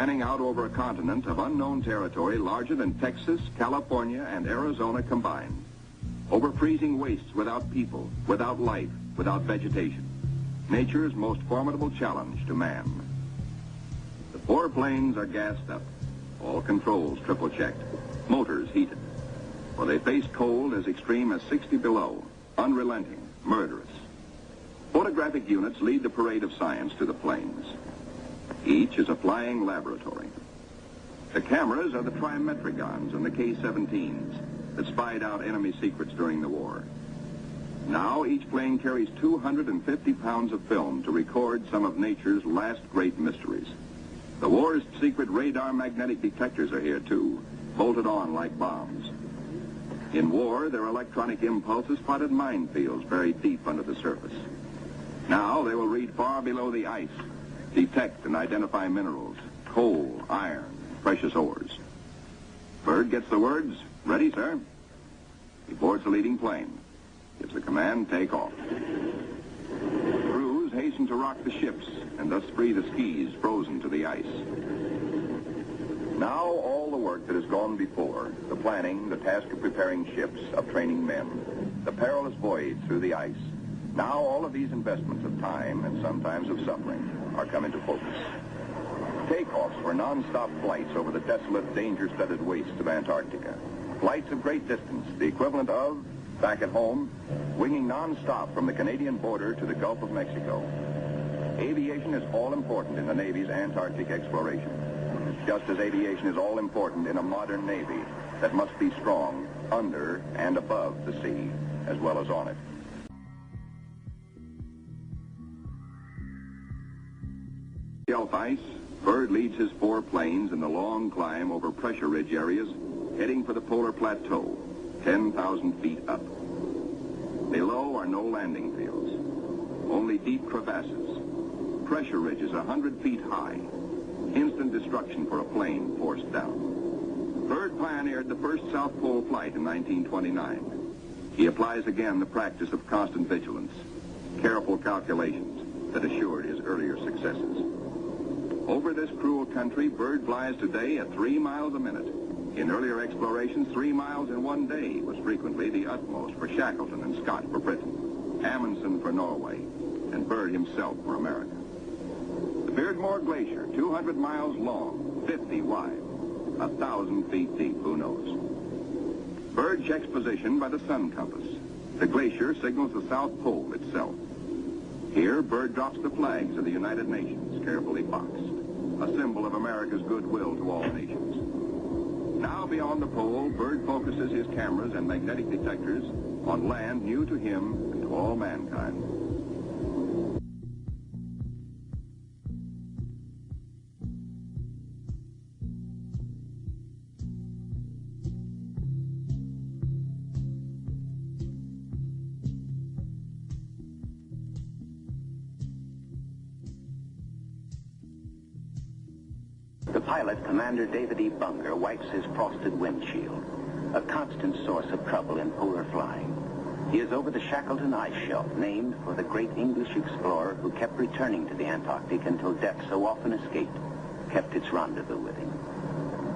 spanning out over a continent of unknown territory larger than Texas, California, and Arizona combined. Over freezing wastes without people, without life, without vegetation. Nature's most formidable challenge to man. The 4 planes are gassed up. All controls triple checked. Motors heated. For they face cold as extreme as 60 below. Unrelenting, murderous. Photographic units lead the parade of science to the planes. Each is a flying laboratory. The cameras are the trimetricons and the K-17s that spied out enemy secrets during the war. Now each plane carries 250 pounds of film to record some of nature's last great mysteries. The war's secret radar magnetic detectors are here too, bolted on like bombs. In war, their electronic impulses spotted minefields buried deep under the surface. Now they will read far below the ice, detect and identify minerals, coal, iron, precious ores. Byrd gets the words, "Ready, sir." He boards the leading plane, gives the command, "Take off." Crews hasten to rock the ships and thus free the skis frozen to the ice. Now all the work that has gone before, the planning, the task of preparing ships, of training men, the perilous voyage through the ice, now all of these investments of time and sometimes of suffering are come into focus. Takeoffs were non-stop flights over the desolate, danger-studded wastes of Antarctica. Flights of great distance, the equivalent of, back at home, winging non-stop from the Canadian border to the Gulf of Mexico. Aviation is all important in the Navy's Antarctic exploration, just as aviation is all important in a modern Navy that must be strong under and above the sea, as well as on it. Shelf ice, Byrd leads his 4 planes in the long climb over pressure ridge areas, heading for the polar plateau, 10,000 feet up. Below are no landing fields, only deep crevasses. Pressure ridges 100 feet high. Instant destruction for a plane forced down. Byrd pioneered the first South Pole flight in 1929. He applies again the practice of constant vigilance, careful calculations that assured his earlier successes. Over this cruel country, Byrd flies today at 3 miles a minute. In earlier explorations, 3 miles in one day was frequently the utmost for Shackleton and Scott for Britain, Amundsen for Norway, and Byrd himself for America. The Beardmore Glacier, 200 miles long, 50 wide, 1,000 feet deep, who knows. Byrd checks position by the sun compass. The glacier signals the South Pole itself. Here, Byrd drops the flags of the United Nations, carefully boxed, a symbol of America's goodwill to all nations. Now beyond the pole, Byrd focuses his cameras and magnetic detectors on land new to him and to all mankind. The pilot, Commander David E. Bunger, wipes his frosted windshield, a constant source of trouble in polar flying. He is over the Shackleton ice shelf, named for the great English explorer who kept returning to the Antarctic until death, so often escaped, kept its rendezvous with him.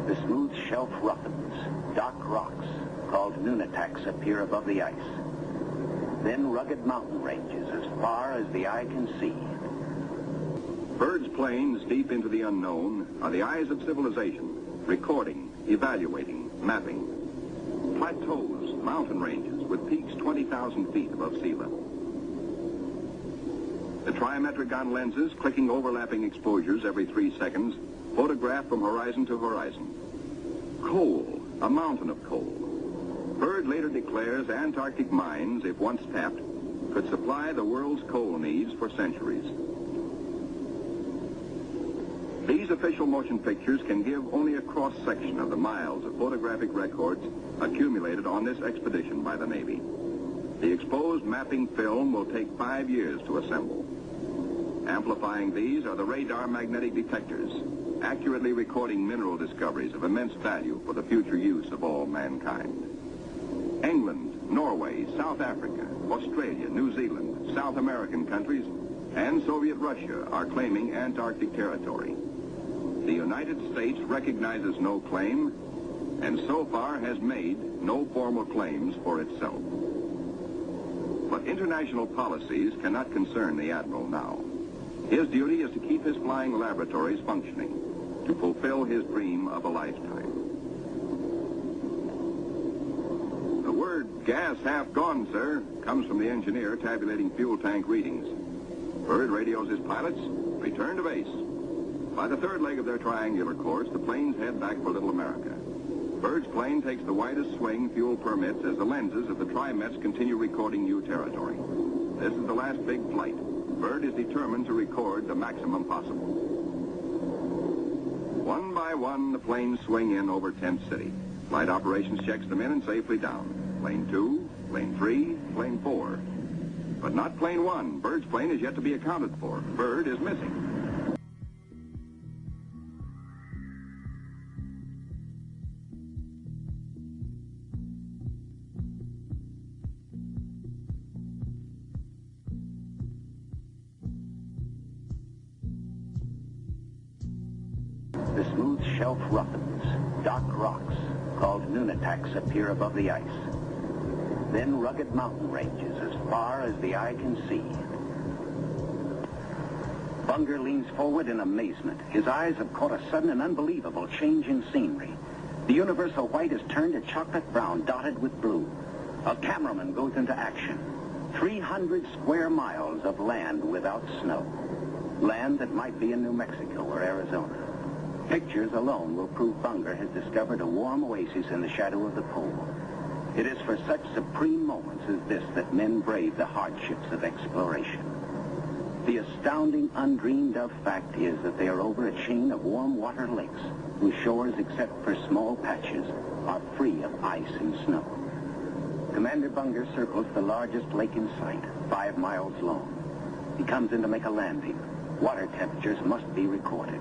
The smooth shelf roughens. Dark rocks, called nunataks, appear above the ice. Then rugged mountain ranges as far as the eye can see. Byrd's planes, deep into the unknown, are the eyes of civilization, recording, evaluating, mapping. Plateaus, mountain ranges, with peaks 20,000 feet above sea level. The trimetricon lenses, clicking overlapping exposures every 3 seconds, photograph from horizon to horizon. Coal, a mountain of coal. Byrd later declares Antarctic mines, if once tapped, could supply the world's coal needs for centuries. These official motion pictures can give only a cross-section of the miles of photographic records accumulated on this expedition by the Navy. The exposed mapping film will take 5 years to assemble. Amplifying these are the radar magnetic detectors, accurately recording mineral discoveries of immense value for the future use of all mankind. England, Norway, South Africa, Australia, New Zealand, South American countries, and Soviet Russia are claiming Antarctic territory. the United States recognizes no claim and so far has made no formal claims for itself. But international policies cannot concern the Admiral now. His duty is to keep his flying laboratories functioning, to fulfill his dream of a lifetime. The word "gas half gone, sir," comes from the engineer tabulating fuel tank readings. Byrd radios his pilots, return to base. By the third leg of their triangular course, the planes head back for Little America. Byrd's plane takes the widest swing fuel permits as the lenses of the Trimets continue recording new territory. This is the last big flight. Byrd is determined to record the maximum possible. One by one, the planes swing in over Tent City. Flight operations checks them in and safely down. Plane 2, plane 3, plane 4. But not plane 1. Byrd's plane is yet to be accounted for. Byrd is missing. The smooth shelf roughens. Dark rocks, called nunataks, appear above the ice. Then rugged mountain ranges as far as the eye can see. Bunger leans forward in amazement. His eyes have caught a sudden and unbelievable change in scenery. The universal white has turned to chocolate brown, dotted with blue. A cameraman goes into action. 300 square miles of land without snow. Land that might be in New Mexico or Arizona. Pictures alone will prove Bunger has discovered a warm oasis in the shadow of the pole. It is for such supreme moments as this that men brave the hardships of exploration. The astounding, undreamed-of fact is that they are over a chain of warm water lakes whose shores, except for small patches, are free of ice and snow. Commander Bunger circles the largest lake in sight, 5 miles long. He comes in to make a landing. Water temperatures must be recorded.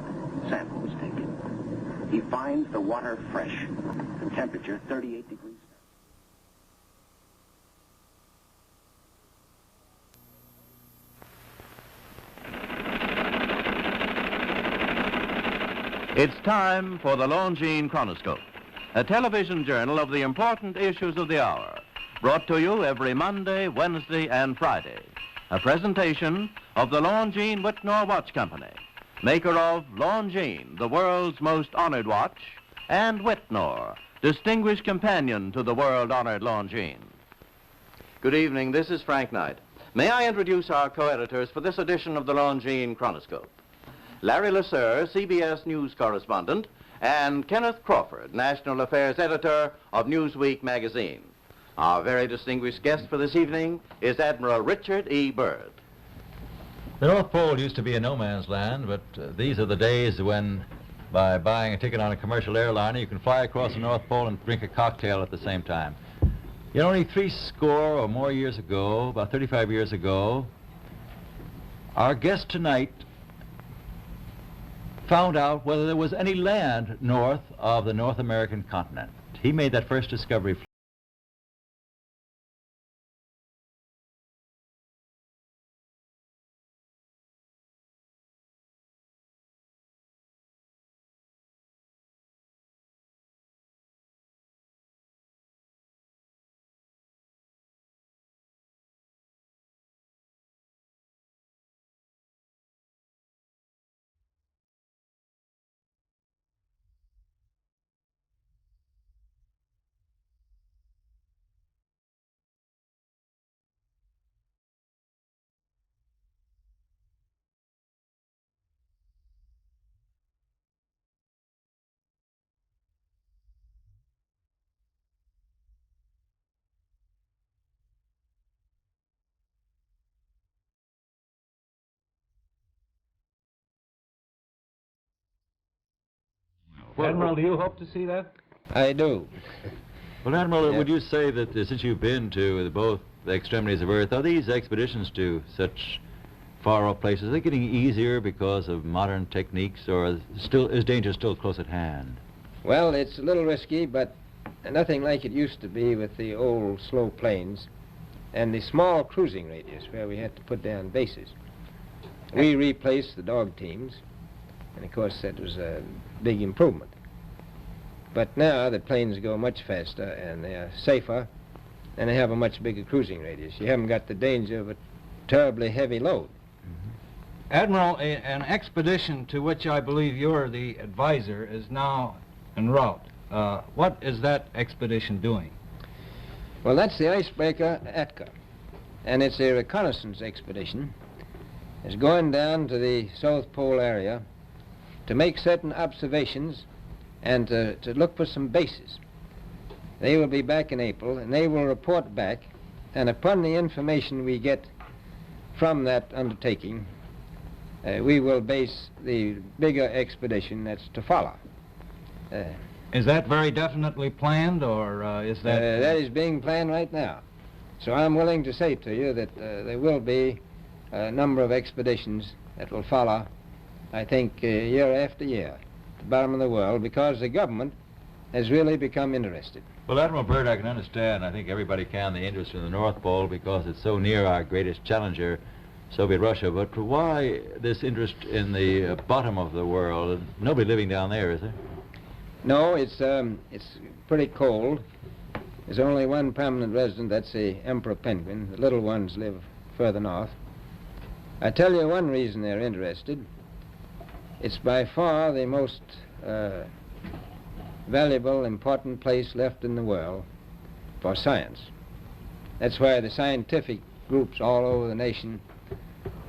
Samples taken. He finds the water fresh. The temperature 38 degrees. It's time for the Longines Chronoscope, a television journal of the important issues of the hour, brought to you every Monday, Wednesday, and Friday. A presentation of the Longines Whitnor Watch Company, maker of Longines, the world's most honored watch, and Whitnor, distinguished companion to the world-honored Longines. Good evening, this is Frank Knight. May I introduce our co-editors for this edition of the Longines Chronoscope? Larry Lasser, CBS News correspondent, and Kenneth Crawford, National Affairs Editor of Newsweek magazine. Our very distinguished guest for this evening is Admiral Richard E. Byrd. The North Pole used to be a no-man's land, but these are the days when, by buying a ticket on a commercial airliner, you can fly across the North Pole and drink a cocktail at the same time. Yet only 60 or more years ago, about 35 years ago, our guest tonight found out whether there was any land north of the North American continent. He made that first discovery. Well, Admiral, do you hope to see that? I do. Well, Admiral, Yeah. would you say that since you've been to both the extremities of Earth, are these expeditions to such far-off places, are they getting easier because of modern techniques, or is danger still close at hand? Well, it's a little risky, but nothing like it used to be with the old slow planes and the small cruising radius where we had to put down bases. We replaced the dog teams, And of course that was a big improvement. But now the planes go much faster and they are safer and they have a much bigger cruising radius. You haven't got the danger of a terribly heavy load. Admiral, an expedition to which I believe you're the advisor is now en route. What is that expedition doing? Well, that's the icebreaker Atka, and it's a reconnaissance expedition. It's going down to the South Pole area to make certain observations and to look for some bases. They will be back in April, and they will report back, and upon the information we get from that undertaking, we will base the bigger expedition that's to follow. Is that very definitely planned, or is that... That is being planned right now. So I'm willing to say to you that there will be a number of expeditions that will follow, I think, year after year, to the bottom of the world, because the government has really become interested. Well, Admiral Byrd, I can understand, I think everybody can, the interest in the North Pole because it's so near our greatest challenger, Soviet Russia, but why this interest in the bottom of the world? Nobody living down there, is there? No, it's pretty cold. There's only one permanent resident, that's the emperor penguin. The little ones live further north. I tell you one reason they're interested. It's by far the most valuable, important place left in the world for science. That's why the scientific groups all over the nation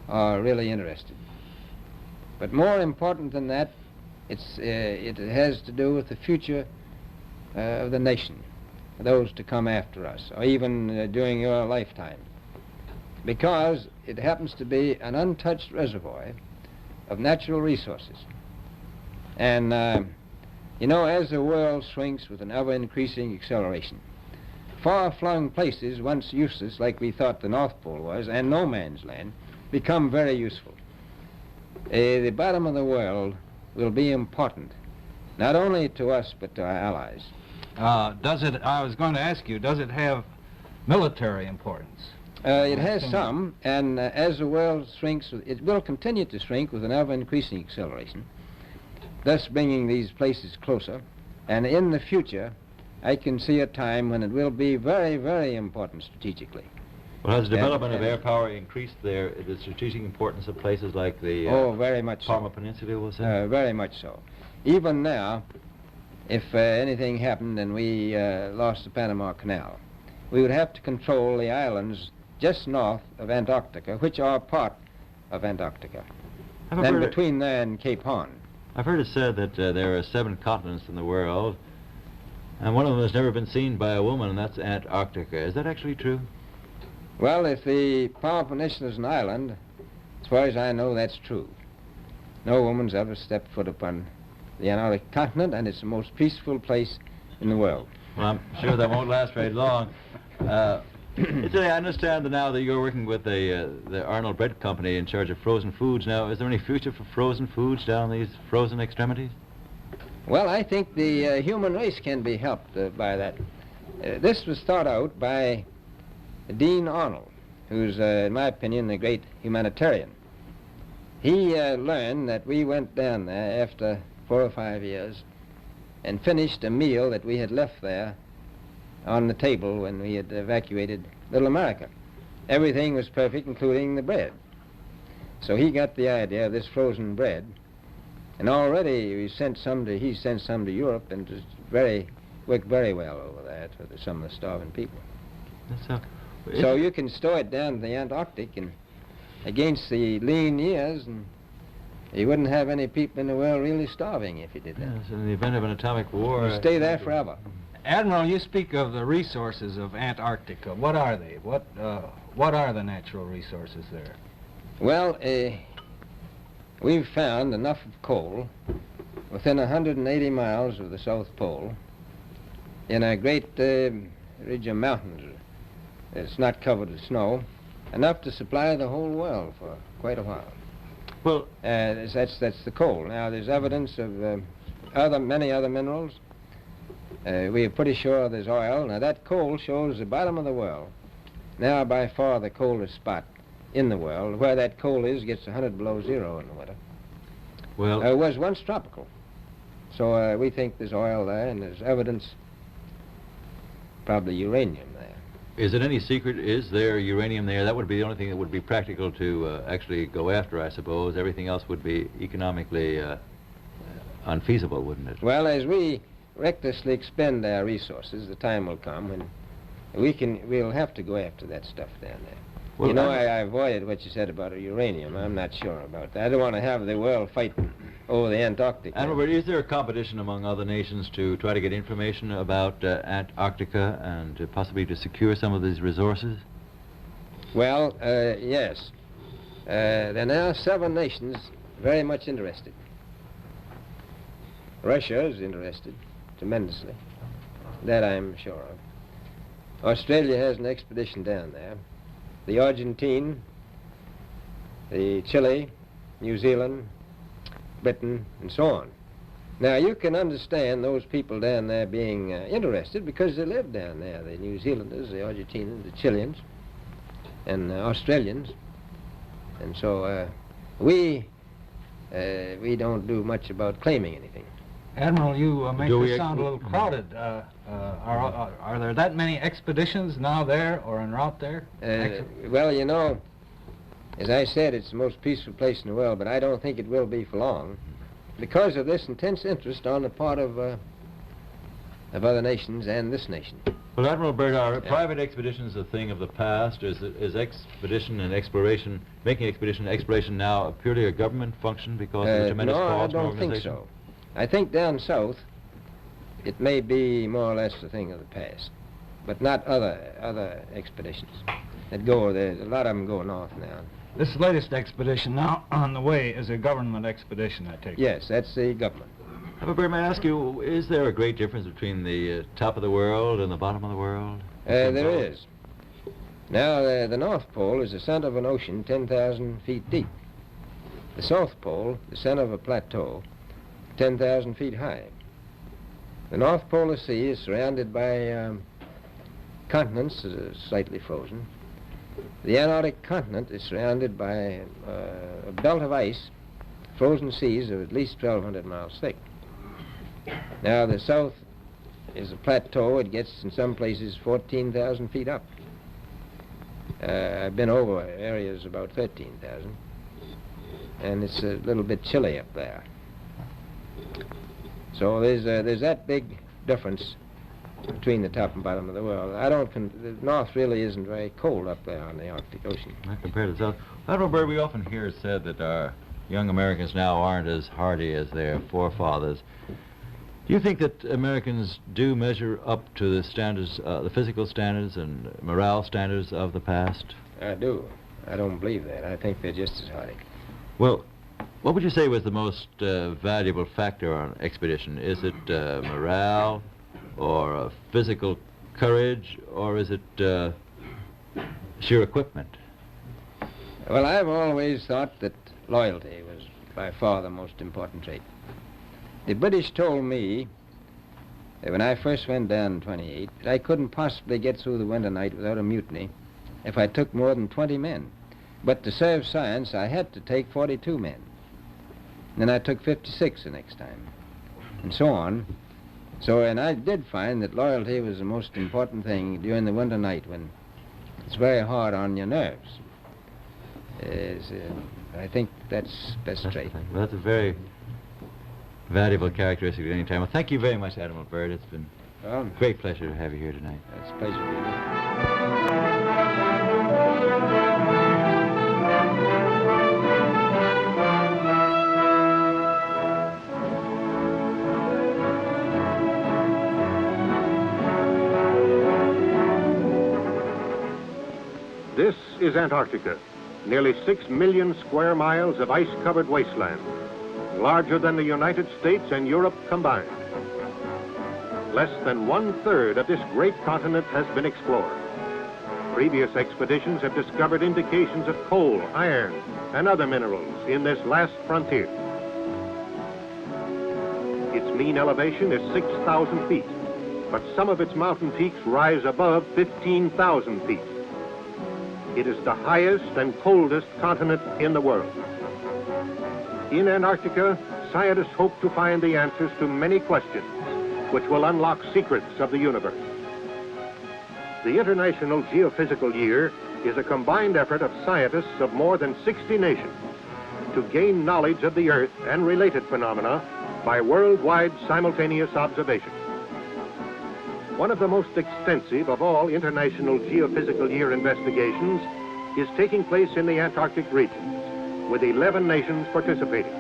are really interested. But more important than that, it has to do with the future of the nation, those to come after us, or even during your lifetime. Because it happens to be an untouched reservoir of natural resources. And, you know, as the world shrinks with an ever-increasing acceleration, far-flung places, once useless, like we thought the North Pole was, and no man's land, become very useful. The bottom of the world will be important, not only to us, but to our allies. I was going to ask you, does it have military importance? It has some, and as the world shrinks, it will continue to shrink with an ever-increasing acceleration, thus bringing these places closer. And in the future, I can see a time when it will be very, very important strategically. Well, has the development of air power increased the strategic importance of places like the very much Parma so. Peninsula, we'll say? Very much so. Even now, if anything happened and we lost the Panama Canal, we would have to control the islands just north of Antarctica, which are part of Antarctica, then between there and Cape Horn. I've heard it said that there are 7 continents in the world, and one of them has never been seen by a woman, and that's Antarctica. Is that actually true? Well, if the Palm Peninsula is an island, as far as I know, that's true. No woman's ever stepped foot upon the Antarctic continent, and it's the most peaceful place in the world. Well, I'm sure that won't last very long. I understand now that you're working with the Arnold Bread Company in charge of frozen foods. Now, is there any future for frozen foods down these frozen extremities? Well, I think the human race can be helped by that. This was thought out by Dean Arnold, who's, in my opinion, a great humanitarian. He learned that we went down there after 4 or 5 years and finished a meal that we had left there on the table when we had evacuated Little America. Everything was perfect, including the bread. So he got the idea of this frozen bread, and already he sent some to Europe, and it worked very well over there for some of the starving people. So you can store it down in the Antarctic and against the lean years, and you wouldn't have any people in the world really starving if you did that. Yes, in the event of an atomic war... You'd stay there forever. Admiral, you speak of the resources of Antarctica. What are they? What are the natural resources there? Well, we've found enough of coal within 180 miles of the South Pole in a great ridge of mountains. It's not covered with snow, enough to supply the whole world for quite a while. Well, that's the coal. Now, there's evidence of many other minerals. We are pretty sure there's oil. Now, that coal shows the bottom of the world. Now, by far, the coldest spot in the world. Where that coal is gets 100 below zero in the winter. Well, was once tropical. So we think there's oil there, and there's evidence, probably uranium there. is it any secret, is there uranium there? That would be the only thing that would be practical to actually go after, I suppose. Everything else would be economically unfeasible, wouldn't it? Well, as we recklessly expend our resources, the time will come when we'll have to go after that stuff down there. Well, you know, I avoided what you said about uranium. I'm not sure about that. I don't want to have the world fighting over the Antarctica. Admiral Byrd, is there a competition among other nations to try to get information about Antarctica and possibly to secure some of these resources? Well, yes. There are now 7 nations very much interested. Russia is interested tremendously. That I'm sure of. Australia has an expedition down there. The Argentine, the Chile, New Zealand, Britain, and so on. Now, you can understand those people down there being interested because they live down there, the New Zealanders, the Argentinians, the Chileans, and Australians. And so we don't do much about claiming anything. Admiral, you make this sound a little crowded. Are there that many expeditions now there or en route there? Well, you know, as I said, it's the most peaceful place in the world, but I don't think it will be for long because of this intense interest on the part of other nations and this nation. Well, Admiral Byrd, are private expeditions a thing of the past? Is expedition and exploration, making expedition and exploration now purely a government function because of the tremendous cost and organization? No, I don't think so. I think down south it may be more or less a thing of the past, but not other expeditions that go there. A lot of them go north now. This latest expedition now on the way is a government expedition, I take it. Yes, that's the government. Admiral Byrd, may I ask you, is there a great difference between the top of the world and the bottom of the world? There is. Now, the North Pole is the center of an ocean 10,000 feet deep. The South Pole, the center of a plateau, 10,000 feet high. The North Polar Sea is surrounded by continents that are slightly frozen. The Antarctic continent is surrounded by a belt of ice, frozen seas of at least 1,200 miles thick. Now, the south is a plateau. It gets, in some places, 14,000 feet up. I've been over areas about 13,000, and it's a little bit chilly up there. So there's that big difference between the top and bottom of the world. The north really isn't very cold up there on the Arctic Ocean. Not compared to the south. Admiral Byrd, we often hear it said that our young Americans now aren't as hardy as their forefathers. Do you think that Americans do measure up to the standards, the physical standards and morale standards of the past? I do. I don't believe that. I think they're just as hardy. Well, what would you say was the most valuable factor on an expedition? Is it morale or physical courage, or is it sheer equipment? Well, I've always thought that loyalty was by far the most important trait. The British told me that when I first went down in 28, that I couldn't possibly get through the winter night without a mutiny if I took more than 20 men. But to serve science, I had to take 42 men. Then I took 56 the next time, and so on. So, and I did find that loyalty was the most important thing during the winter night when it's very hard on your nerves. I think that's best trait. Well, that's a very valuable characteristic at any time. Well, thank you very much, Admiral Byrd. It's been a great pleasure to have you here tonight. It's a pleasure being here. This is Antarctica, nearly 6 million square miles of ice-covered wasteland, larger than the United States and Europe combined. Less than 1/3 of this great continent has been explored. Previous expeditions have discovered indications of coal, iron, and other minerals in this last frontier. Its mean elevation is 6,000 feet, but some of its mountain peaks rise above 15,000 feet. It is the highest and coldest continent in the world. In Antarctica, scientists hope to find the answers to many questions which will unlock secrets of the universe. The International Geophysical Year is a combined effort of scientists of more than 60 nations to gain knowledge of the Earth and related phenomena by worldwide simultaneous observation. One of the most extensive of all International Geophysical Year investigations is taking place in the Antarctic regions, with 11 nations participating.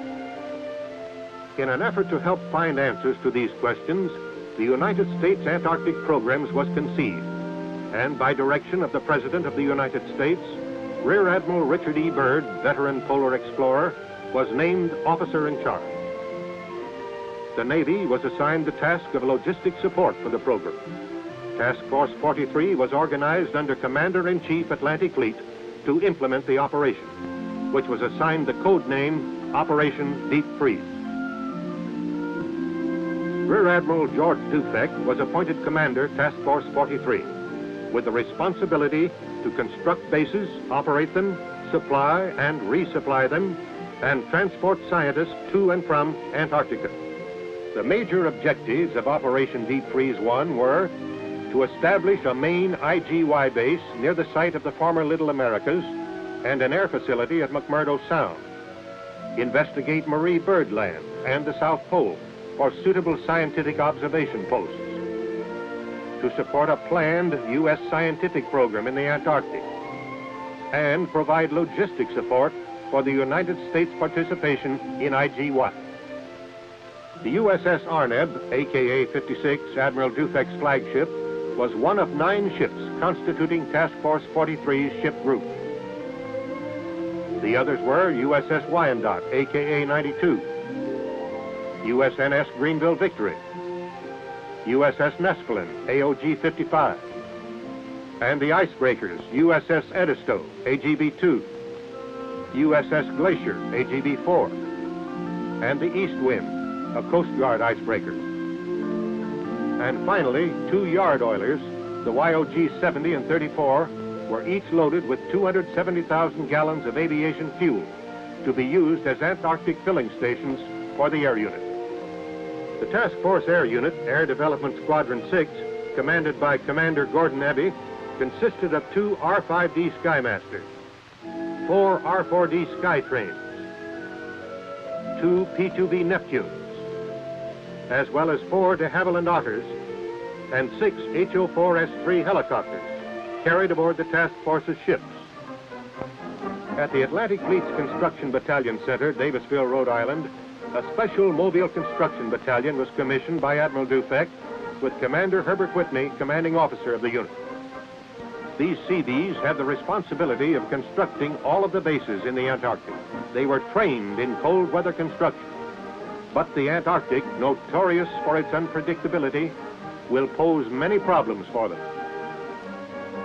In an effort to help find answers to these questions, the United States Antarctic Programs was conceived, and by direction of the President of the United States, Rear Admiral Richard E. Byrd, veteran polar explorer, was named officer in charge. The Navy was assigned the task of logistic support for the program. Task Force 43 was organized under Commander-in-Chief Atlantic Fleet to implement the operation, which was assigned the code name Operation Deep Freeze. Rear Admiral George Dufek was appointed Commander Task Force 43, with the responsibility to construct bases, operate them, supply and resupply them, and transport scientists to and from Antarctica. The major objectives of Operation Deep Freeze 1 were to establish a main IGY base near the site of the former Little Americas and an air facility at McMurdo Sound, investigate Marie Byrd Land and the South Pole for suitable scientific observation posts, to support a planned U.S. scientific program in the Antarctic, and provide logistic support for the United States participation in IGY. The USS Arneb, aka 56, Admiral Dufek's flagship, was one of 9 ships constituting Task Force 43's ship group. The others were USS Wyandotte, aka 92, USNS Greenville Victory, USS Neskelen, AOG 55, and the icebreakers USS Edisto, AGB 2, USS Glacier, AGB 4, and the East Wind, a Coast Guard icebreaker. And finally, 2 yard oilers, the YOG 70 and 34, were each loaded with 270,000 gallons of aviation fuel to be used as Antarctic filling stations for the air unit. The Task Force Air Unit, Air Development Squadron 6, commanded by Commander Gordon Eby, consisted of 2 R-5D Skymasters, 4 R-4D Skytrains, 2 P-2B Neptunes, as well as 4 de Havilland Otters and 6 HO-4S3 helicopters carried aboard the task force's ships. At the Atlantic Fleet's Construction Battalion Center, Davisville, Rhode Island, a special mobile construction battalion was commissioned by Admiral Dufek, with Commander Herbert Whitney, commanding officer of the unit. These Seabees had the responsibility of constructing all of the bases in the Antarctic. They were trained in cold weather construction. But the Antarctic, notorious for its unpredictability, will pose many problems for them.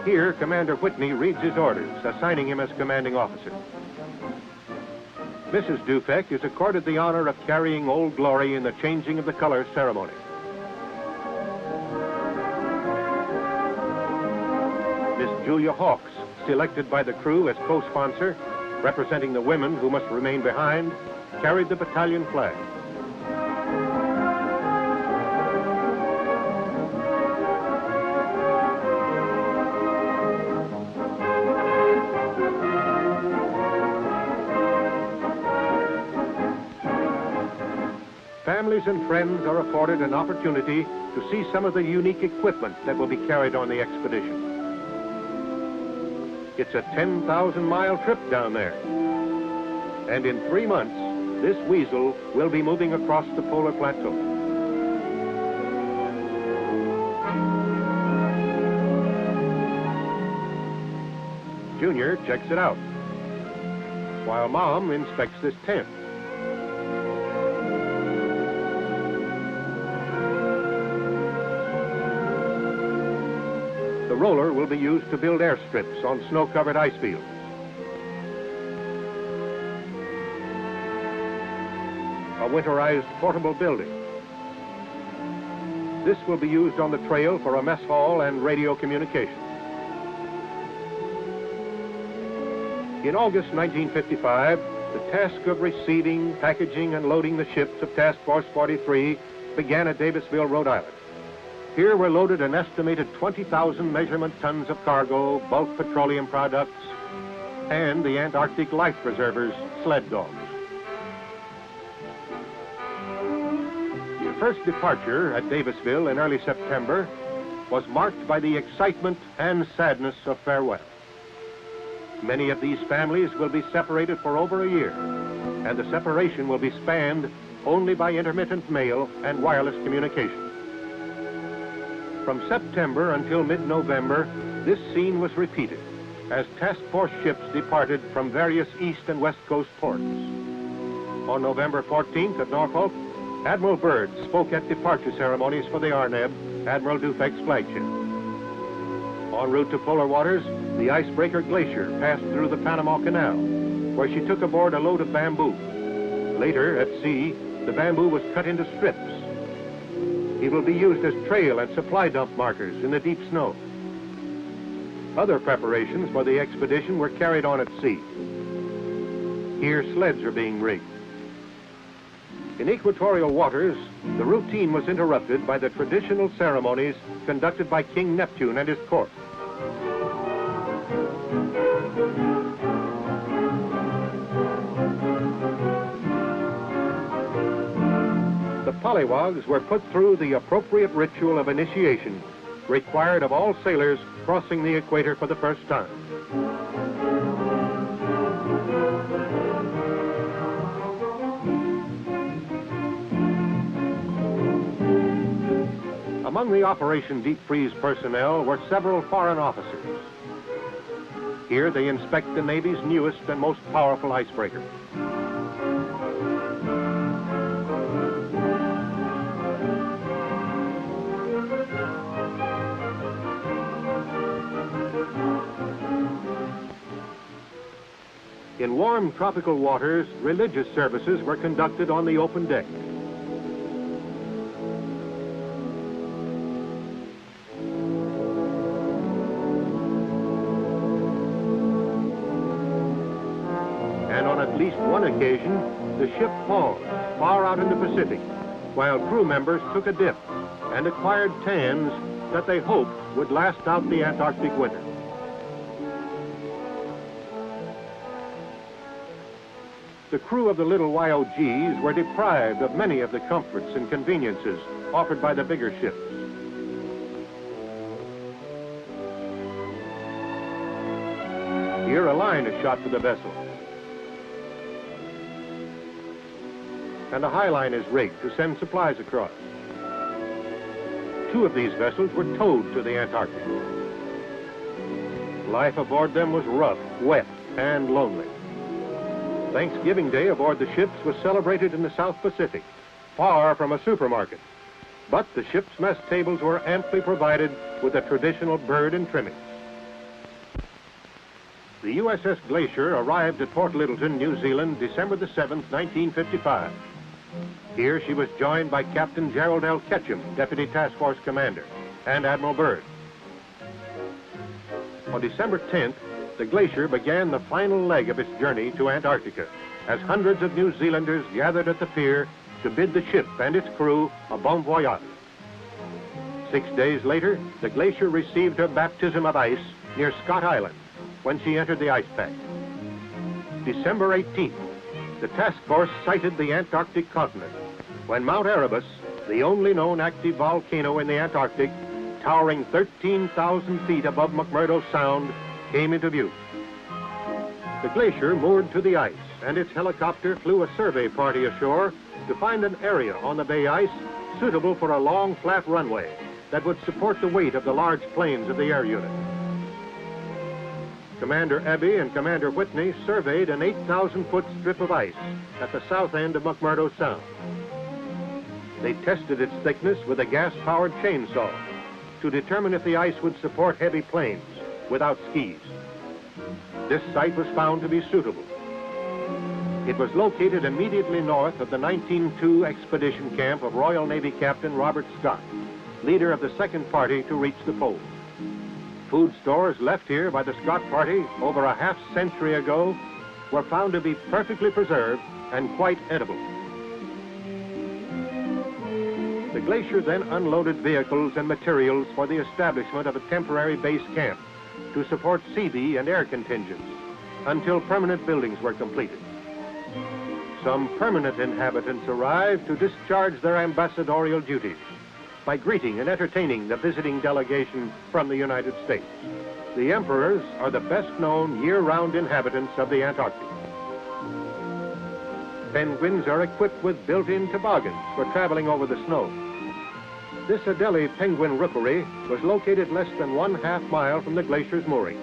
Here, Commander Whitney reads his orders, assigning him as commanding officer. Mrs. Dufek is accorded the honor of carrying Old Glory in the changing of the colors ceremony. Miss Julia Hawks, selected by the crew as co-sponsor, representing the women who must remain behind, carried the battalion flag. Families and friends are afforded an opportunity to see some of the unique equipment that will be carried on the expedition. It's a 10,000-mile trip down there. And in 3 months, this weasel will be moving across the polar plateau. Junior checks it out, while Mom inspects this tent. The roller will be used to build airstrips on snow-covered ice fields. A winterized portable building. This will be used on the trail for a mess hall and radio communication. In August 1955, The task of receiving, packaging, and loading the ships of Task Force 43 began at Davisville, Rhode Island. Here were loaded an estimated 20,000 measurement tons of cargo, bulk petroleum products, and the Antarctic life preservers, sled dogs. The first departure at Davisville in early September was marked by the excitement and sadness of farewell. Many of these families will be separated for over a year, and the separation will be spanned only by intermittent mail and wireless communication. From September until mid-November, this scene was repeated as task force ships departed from various east and west coast ports. On November 14th at Norfolk, Admiral Byrd spoke at departure ceremonies for the Arneb, Admiral Dufek's flagship. En route to polar waters, the icebreaker Glacier passed through the Panama Canal, where she took aboard a load of bamboo. Later, at sea, the bamboo was cut into strips. It will be used as trail and supply dump markers in the deep snow. Other preparations for the expedition were carried on at sea. Here, sleds are being rigged. In equatorial waters, the routine was interrupted by the traditional ceremonies conducted by King Neptune and his court. The pollywogs were put through the appropriate ritual of initiation required of all sailors crossing the equator for the first time. Among the Operation Deep Freeze personnel were several foreign officers. Here they inspect the Navy's newest and most powerful icebreaker. In warm tropical waters, religious services were conducted on the open deck. And on at least one occasion, the ship paused far out in the Pacific, while crew members took a dip and acquired tans that they hoped would last out the Antarctic winter. The crew of the little YOGs were deprived of many of the comforts and conveniences offered by the bigger ships. Here a line is shot to the vessel, and a high line is rigged to send supplies across. Two of these vessels were towed to the Antarctic. Life aboard them was rough, wet, and lonely. Thanksgiving Day aboard the ships was celebrated in the South Pacific, far from a supermarket. But the ship's mess tables were amply provided with the traditional bird and trimmings. The USS Glacier arrived at Port Lyttelton, New Zealand, December the 7th, 1955. Here she was joined by Captain Gerald L. Ketchum, Deputy Task Force Commander, and Admiral Byrd. On December 10th, the Glacier began the final leg of its journey to Antarctica, as hundreds of New Zealanders gathered at the pier to bid the ship and its crew a bon voyage. 6 days later, the Glacier received her baptism of ice near Scott Island when she entered the ice pack. December 18th, the task force sighted the Antarctic continent when Mount Erebus, the only known active volcano in the Antarctic, towering 13,000 feet above McMurdo Sound, came into view. The Glacier moored to the ice, and its helicopter flew a survey party ashore to find an area on the bay ice suitable for a long, flat runway that would support the weight of the large planes of the air unit. Commander Abbey and Commander Whitney surveyed an 8,000-foot strip of ice at the south end of McMurdo Sound. They tested its thickness with a gas-powered chainsaw to determine if the ice would support heavy planes without skis. This site was found to be suitable. It was located immediately north of the 1902 expedition camp of Royal Navy Captain Robert Scott, leader of the second party to reach the pole. Food stores left here by the Scott party over a half-century ago were found to be perfectly preserved and quite edible. The glacier then unloaded vehicles and materials for the establishment of a temporary base camp to support Sea and air contingents until permanent buildings were completed. Some permanent inhabitants arrived to discharge their ambassadorial duties by greeting and entertaining the visiting delegation from the United States. The emperors are the best-known year-round inhabitants of the Antarctic. Penguins are equipped with built-in toboggans for traveling over the snow. This Adelie penguin rookery was located less than 1/2 mile from the glacier's moorings.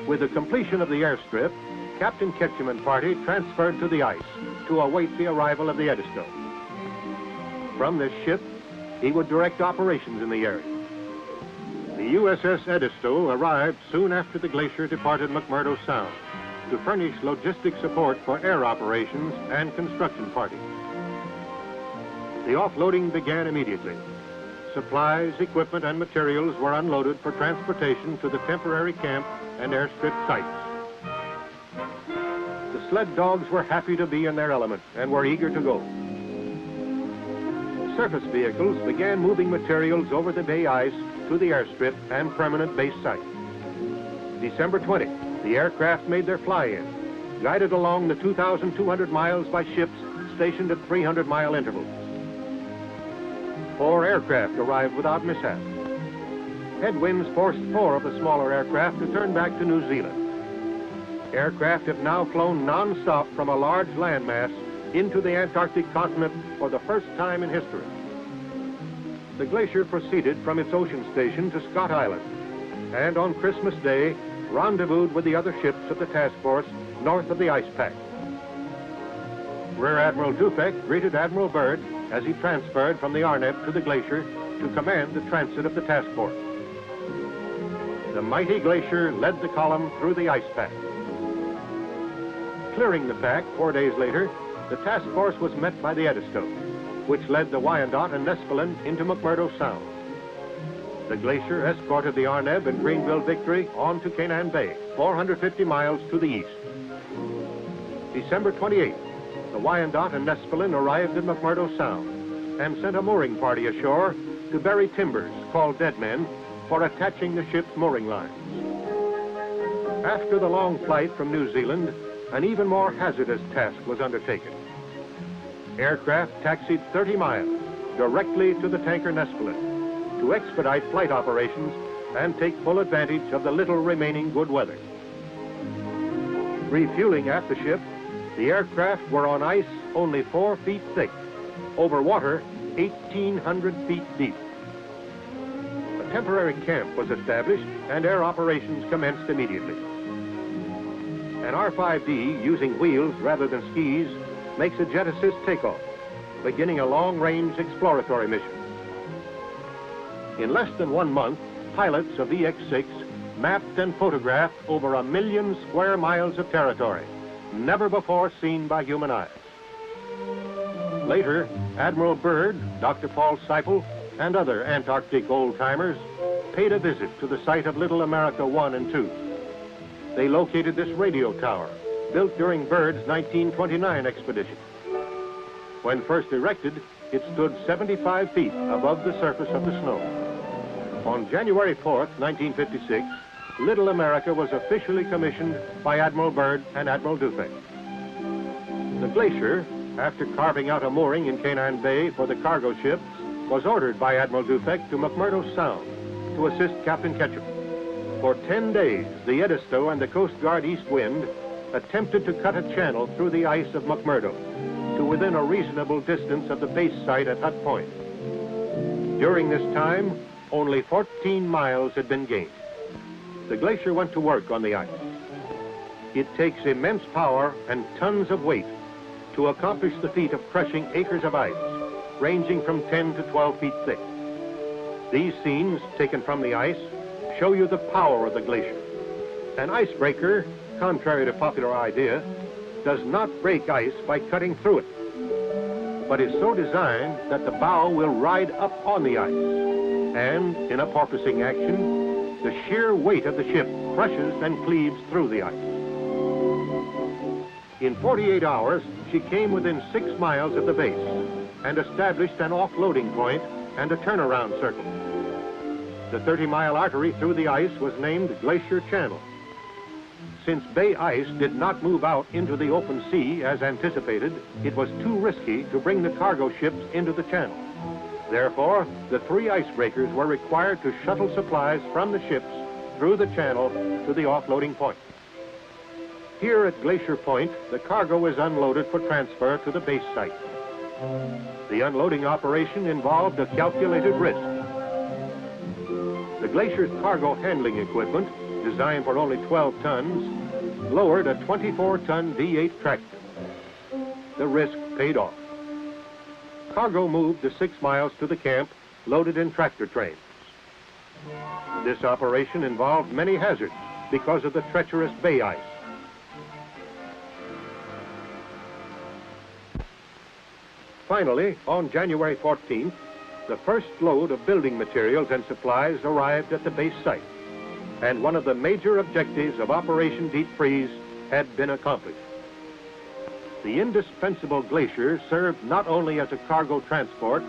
With the completion of the airstrip, Captain Ketchum and party transferred to the ice to await the arrival of the Edisto. From this ship, he would direct operations in the area. The USS Edisto arrived soon after the glacier departed McMurdo Sound to furnish logistic support for air operations and construction parties. The offloading began immediately. Supplies, equipment, and materials were unloaded for transportation to the temporary camp and airstrip sites. The sled dogs were happy to be in their element and were eager to go. Surface vehicles began moving materials over the bay ice to the airstrip and permanent base site. December 20, the aircraft made their fly-in, guided along the 2,200 miles by ships stationed at 300-mile intervals. 4 aircraft arrived without mishap. Headwinds forced 4 of the smaller aircraft to turn back to New Zealand. Aircraft have now flown non-stop from a large landmass into the Antarctic continent for the first time in history. The glacier proceeded from its ocean station to Scott Island, and on Christmas Day, rendezvoused with the other ships of the task force north of the ice pack. Rear Admiral Dufek greeted Admiral Byrd as he transferred from the Arnett to the glacier to command the transit of the task force. The mighty glacier led the column through the ice pack. Clearing the pack 4 days later, the task force was met by the Edisto, which led the Wyandotte and Nespelin into McMurdo Sound. The glacier escorted the Arneb and Greenville Victory on to Canaan Bay, 450 miles to the east. December 28th, the Wyandotte and Nespelin arrived in McMurdo Sound and sent a mooring party ashore to bury timbers, called dead men, for attaching the ship's mooring lines. After the long flight from New Zealand, an even more hazardous task was undertaken. Aircraft taxied 30 miles directly to the tanker Nespelin to expedite flight operations and take full advantage of the little remaining good weather. Refueling at the ship, the aircraft were on ice only 4 feet thick, over water 1,800 feet deep. A temporary camp was established and air operations commenced immediately. An R-5D using wheels rather than skis makes a jet assist takeoff, beginning a long-range exploratory mission. In less than 1 month, pilots of EX-6 mapped and photographed over 1 million square miles of territory, never before seen by human eyes. Later, Admiral Byrd, Dr. Paul Seipel, and other Antarctic old-timers paid a visit to the site of Little America 1 and 2. They located this radio tower, built during Byrd's 1929 expedition. When first erected, it stood 75 feet above the surface of the snow. On January 4th, 1956, Little America was officially commissioned by Admiral Byrd and Admiral Dufek. The glacier, after carving out a mooring in Canaan Bay for the cargo ships, was ordered by Admiral Dufek to McMurdo Sound to assist Captain Ketchum. For 10 days, the Edisto and the Coast Guard East Wind attempted to cut a channel through the ice of McMurdo to within a reasonable distance of the base site at Hut Point. During this time, only 14 miles had been gained. The glacier went to work on the ice. It takes immense power and tons of weight to accomplish the feat of crushing acres of ice, ranging from 10 to 12 feet thick. These scenes, taken from the ice, show you the power of the glacier. An icebreaker, contrary to popular idea, does not break ice by cutting through it, but is so designed that the bow will ride up on the ice, and in a porpoising action, the sheer weight of the ship crushes and cleaves through the ice. In 48 hours, she came within 6 miles of the base and established an offloading point and a turnaround circle. The 30-mile artery through the ice was named Glacier Channel. Since bay ice did not move out into the open sea as anticipated, it was too risky to bring the cargo ships into the channel. Therefore, the 3 icebreakers were required to shuttle supplies from the ships through the channel to the offloading point. Here at Glacier Point, the cargo is unloaded for transfer to the base site. The unloading operation involved a calculated risk. The Glacier's cargo handling equipment, designed for only 12 tons, lowered a 24-ton V8 tractor. The risk paid off. Cargo moved the 6 miles to the camp, loaded in tractor trains. This operation involved many hazards because of the treacherous bay ice. Finally, on January 14th, the first load of building materials and supplies arrived at the base site, and one of the major objectives of Operation Deep Freeze had been accomplished. The indispensable Glacier served not only as a cargo transport,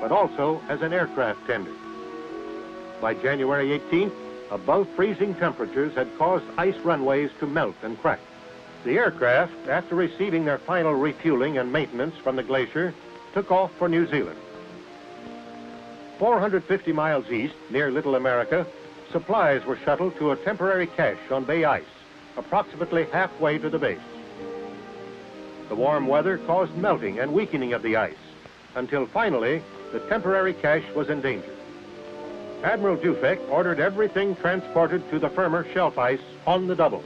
but also as an aircraft tender. By January 18th, above freezing temperatures had caused ice runways to melt and crack. The aircraft, after receiving their final refueling and maintenance from the Glacier, took off for New Zealand. 450 miles east, near Little America, supplies were shuttled to a temporary cache on bay ice, approximately halfway to the base. The warm weather caused melting and weakening of the ice, until finally the temporary cache was endangered. Admiral Dufek ordered everything transported to the firmer shelf ice on the double.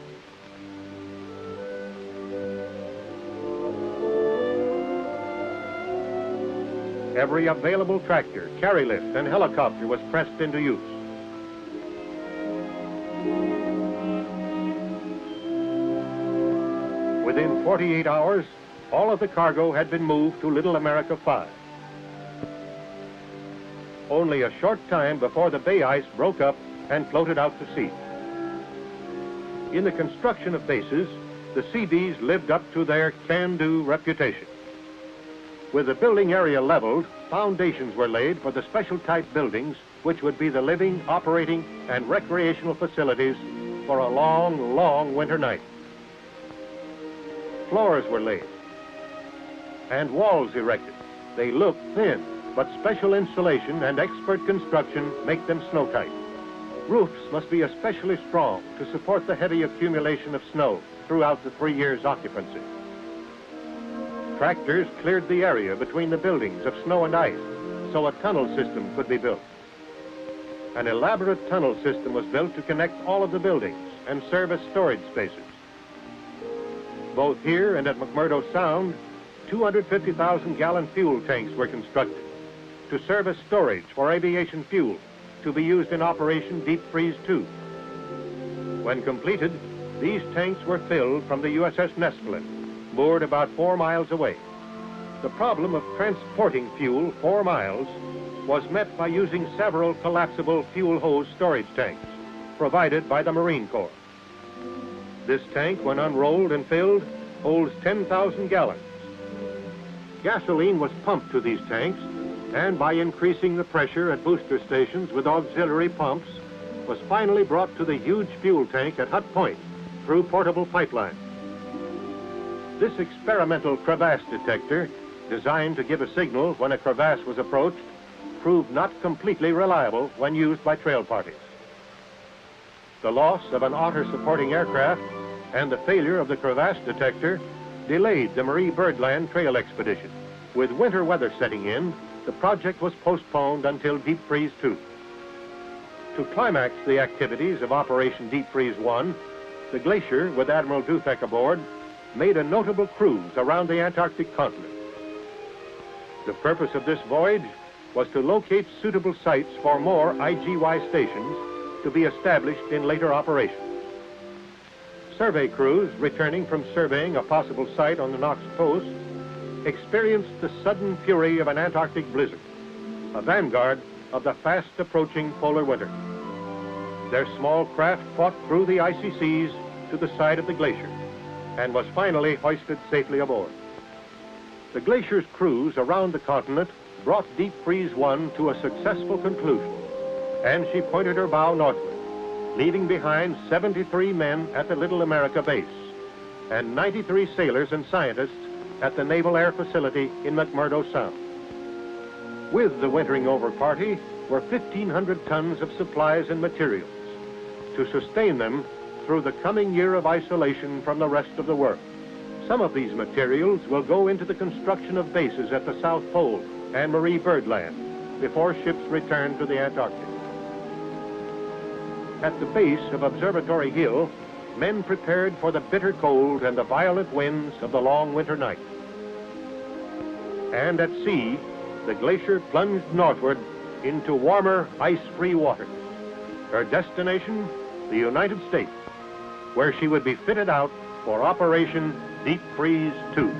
Every available tractor, carry lift, and helicopter was pressed into use. Within 48 hours, all of the cargo had been moved to Little America 5. Only a short time before the bay ice broke up and floated out to sea. In the construction of bases, the Seabees lived up to their can-do reputation. With the building area leveled, foundations were laid for the special type buildings which would be the living, operating, and recreational facilities for a long, long winter night. Floors were laid and walls erected. They look thin, but special insulation and expert construction make them snow-tight. Roofs must be especially strong to support the heavy accumulation of snow throughout the 3 years' occupancy. Tractors cleared the area between the buildings of snow and ice so a tunnel system could be built. An elaborate tunnel system was built to connect all of the buildings and serve as storage spaces. Both here and at McMurdo Sound, 250,000-gallon fuel tanks were constructed to serve as storage for aviation fuel to be used in Operation Deep Freeze 2. When completed, these tanks were filled from the USS Nestling, moored about 4 miles away. The problem of transporting fuel 4 miles was met by using several collapsible fuel hose storage tanks provided by the Marine Corps. This tank, when unrolled and filled, holds 10,000 gallons. Gasoline was pumped to these tanks, and by increasing the pressure at booster stations with auxiliary pumps, was finally brought to the huge fuel tank at Hut Point through portable pipeline. This experimental crevasse detector, designed to give a signal when a crevasse was approached, proved not completely reliable when used by trail parties. The loss of an otter supporting aircraft and the failure of the crevasse detector delayed the Marie Birdland trail expedition. With winter weather setting in, the project was postponed until Deep Freeze 2. To climax the activities of Operation Deep Freeze 1, the Glacier, with Admiral Dufek aboard, made a notable cruise around the Antarctic continent. The purpose of this voyage was to locate suitable sites for more IGY stations to be established in later operations. Survey crews returning from surveying a possible site on the Knox Coast experienced the sudden fury of an Antarctic blizzard, a vanguard of the fast-approaching polar winter. Their small craft fought through the icy seas to the side of the glacier. and was finally hoisted safely aboard. The glacier's cruise around the continent brought Deep Freeze 1 to a successful conclusion, and she pointed her bow northward, leaving behind 73 men at the Little America base and 93 sailors and scientists at the Naval Air Facility in McMurdo Sound. With the wintering over party were 1,500 tons of supplies and materials to sustain them through the coming year of isolation from the rest of the world. Some of these materials will go into the construction of bases at the South Pole and Marie Byrd Land before ships return to the Antarctic. At the base of Observatory Hill, men prepared for the bitter cold and the violent winds of the long winter night. And at sea, the glacier plunged northward into warmer, ice-free waters. Her destination, the United States, where she would be fitted out for Operation Deep Freeze 2.